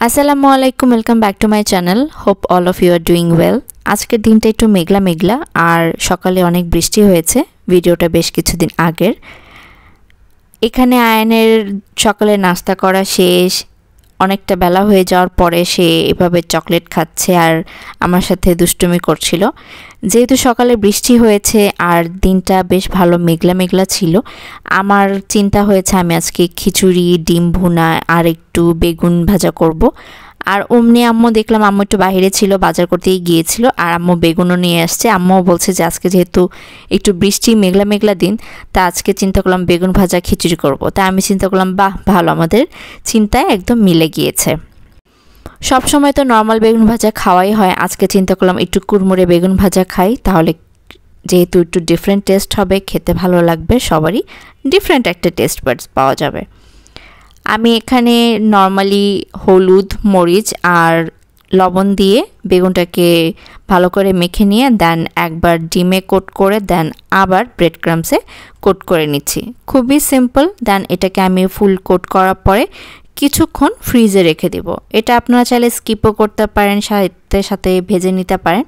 আসসালামু আলাইকুম, welcome back to my channel. Hope all of you are doing well. আজকের দিনটা একটু মেঘলা মেঘলা আর সকালে অনেক বৃষ্টি হয়েছে। ভিডিওটা বেশ কিছুদিন আগের। এখানে আয়নের সকালে নাস্তা করা শেষ, অনেকটা বেলা হয়ে যাওয়ার পরে সে এভাবে চকলেট খাচ্ছে আর আমার সাথে দুষ্টুমি করছিল। যেহেতু সকালে বৃষ্টি হয়েছে আর দিনটা বেশ ভালো মেঘলা মেঘলা ছিল, আমার চিন্তা হয়েছে আমি আজকে খিচুড়ি, ডিম ভুনা আর একটু বেগুন ভাজা করব। আর অমনি আম্মু দেখলাম আম্মু একটু বাইরে ছিল, বাজার করতেই গিয়েছিল আর আম্মু বেগুনও নিয়ে আসছে। আম্মুও বলছে যে আজকে যেহেতু একটু বৃষ্টি মেঘলা মেঘলা দিন, তা আজকে চিন্তা করলাম বেগুন ভাজা খিচুড়ি করব। তা আমি চিন্তা করলাম বাহ ভালো, আমাদের চিন্তায় একদম মিলে গিয়েছে। সব সময় তো নর্মাল বেগুন ভাজা খাওয়াই হয়, আজকে চিন্তা করলাম একটু কুড়মুড়ে বেগুন ভাজা খাই, তাহলে যেহেতু একটু ডিফারেন্ট টেস্ট হবে, খেতে ভালো লাগবে, সবারই ডিফারেন্ট একটা টেস্ট বাডস পাওয়া যাবে। আমি এখানে নর্মালি হলুদ, মরিচ আর লবণ দিয়ে বেগুনটাকে ভালো করে মেখে নিয়ে দেন একবার ডিমে কোট করে দেন আবার ব্রেড ক্রাম্বসে কোট করে নিচ্ছি। খুবই সিম্পল। দেন এটাকে আমি ফুল কোট করার পরে কিছুক্ষণ ফ্রিজে রেখে দেব। এটা আপনারা চাইলে স্কিপও করতে পারেন, সাথে সাথে ভেজে নিতে পারেন।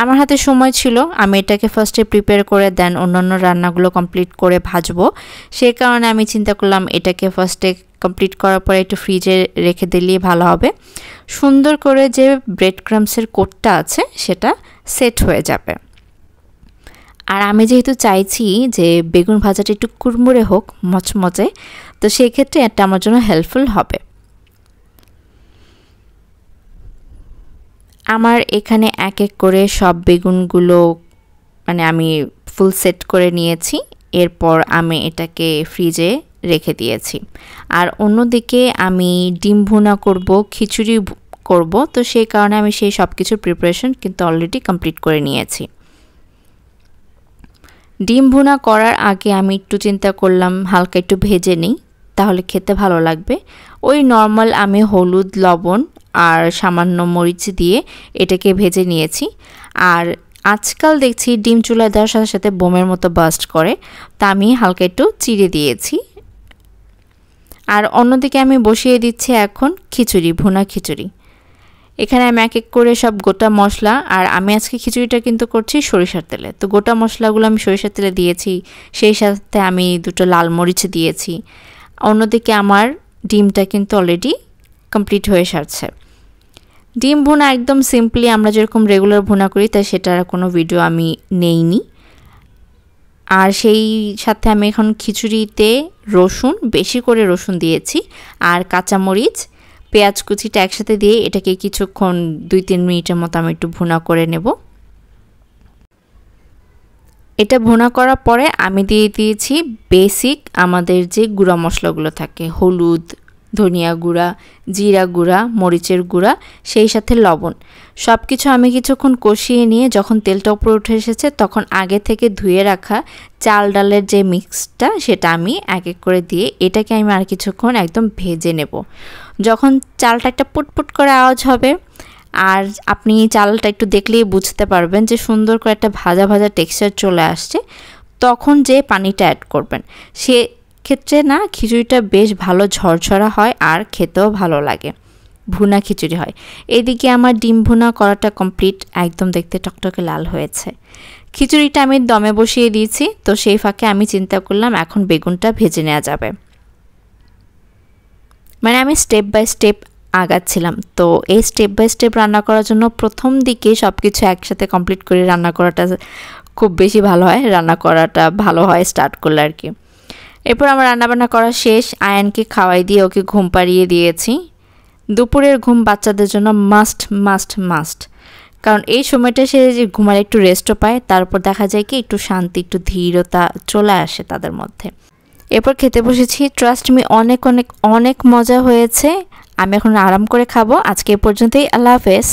আমার হাতে সময় ছিল, আমি এটাকে ফার্স্টে প্রিপেয়ার করে দেন অন্যান্য রান্নাগুলো কমপ্লিট করে ভাজবো। সেই কারণে আমি চিন্তা করলাম এটাকে ফার্স্টে কমপ্লিট করার পরে একটু ফ্রিজে রেখে দিলেই ভালো হবে। সুন্দর করে যে ব্রেড ক্রাম্বসের কোটটা আছে সেটা সেট হয়ে যাবে। আর আমি যেহেতু চাইছি যে বেগুন ভাজাটা একটু কুড়মুড়ে হোক, মচমচে, তো সেই ক্ষেত্রে এটা আমার জন্য হেল্পফুল হবে। আমার এখানে এক এক করে সব বেগুনগুলো আমি ফুল সেট করে নিয়েছি। এরপর আমি এটাকে ফ্রিজে রেখে দিয়েছি। আর অন্যদিকে আমি ডিম ভুনা করব, খিচুড়ি করব, তো সেই কারণে আমি সেই সব কিছুর প্রিপারেশন কিন্তু অলরেডি কমপ্লিট করে নিয়েছি। ডিম ভুনা করার আগে আমি একটু চিন্তা করলাম হালকা একটু ভেজে নিই, তাহলে খেতে ভালো লাগবে। ওই নর্মাল আমি হলুদ, লবণ আর সামান্য মরিচ দিয়ে এটাকে ভেজে নিয়েছি। আর আজকাল দেখছি ডিম চুলায় দেওয়ার সাথে সাথে বোমের মতো বাস্ট করে, তা আমি হালকা একটু চিড়ে দিয়েছি। আর অন্যদিকে আমি বসিয়ে দিচ্ছি এখন খিচুড়ি, ভুনা খিচুড়ি। এখানে আমি এক এক করে সব গোটা মশলা, আর আমি আজকে খিচুড়িটা কিন্তু করছি সরিষার তেলে, তো গোটা মশলাগুলো আমি সরিষার তেলে দিয়েছি, সেই সাথে আমি দুটো লাল মরিচ দিয়েছি। অন্যদিকে আমার ডিমটা কিন্তু অলরেডি কমপ্লিট হয়ে সারছে। ডিম ভুনা একদম সিম্পলি আমরা যেরকম রেগুলার ভুনা করি, তাই সেটার কোনো ভিডিও আমি নেইনি। আর সেই সাথে আমি এখন খিচুড়িতে রসুন, বেশি করে রসুন দিয়েছি, আর কাঁচামরিচ, পেঁয়াজ কুচিটা একসাথে দিয়ে এটাকে কিছুক্ষণ 2-3 মিনিটের মতো আমি একটু ভুনা করে নেব। এটা ভুনা করার পরে আমি দিয়ে দিয়েছি বেসিক আমাদের যে গুঁড়া মশলাগুলো থাকে, হলুদ, ধনিয়া গুঁড়া, জিরা গুঁড়া, মরিচের গুঁড়া, সেই সাথে লবণ। সব কিছু আমি কিছুক্ষণ কষিয়ে নিয়ে যখন তেলটা উপরে উঠে এসেছে, তখন আগে থেকে ধুয়ে রাখা চাল ডালের যে মিক্সটা সেটা আমি এক এক করে দিয়ে এটাকে আমি আর কিছুক্ষণ একদম ভেজে নেব। যখন চালটা একটা পুটপুট করে আওয়াজ হবে, আর আপনি চালটা একটু দেখলেই বুঝতে পারবেন যে সুন্দর করে একটা ভাজা ভাজা টেক্সচার চলে আসছে, তখন যে পানিটা অ্যাড করবেন, সে ক্ষেত্রে না খিচুড়িটা বেশ ভালো ঝরঝরা হয় আর খেতেও ভালো লাগে, ভুনা খিচুড়ি হয়। এদিকে আমার ডিম ভুনা করাটা কমপ্লিট, একদম দেখতে টকটকে লাল হয়েছে। খিচুড়িটা আমি দমে বসিয়ে দিয়েছি, তো সেই ফাঁকে আমি চিন্তা করলাম এখন বেগুনটা ভেজে নেওয়া যাবে। আমি স্টেপ বাই স্টেপ আগাচ্ছিলাম। তো এই স্টেপ বাই স্টেপ রান্না করার জন্য প্রথম দিকে সব কিছু একসাথে কমপ্লিট করে রান্না করাটা খুব বেশি ভালো হয়, রান্না করাটা ভালো হয় স্টার্ট করলে আর কি। এরপর আমার রান্নাবান্না করা শেষ, আয়ানকে খাওয়াই দিয়ে ওকে ঘুম পাড়িয়ে দিয়েছি। দুপুরের ঘুম বাচ্চাদের জন্য মাস্ট মাস্ট মাস্ট, কারণ এই সময়টা সে যে ঘুমালে একটু রেস্টও পায়, তারপর দেখা যায় কি একটু শান্তি, একটু ধীরতা চলে আসে তাদের মধ্যে। এরপর খেতে বসেছি। ট্রাস্ট মি, অনেক অনেক অনেক মজা হয়েছে। আমি এখন আরাম করে খাবো। আজকে এ পর্যন্তই। আল্লাহ হাফেজ।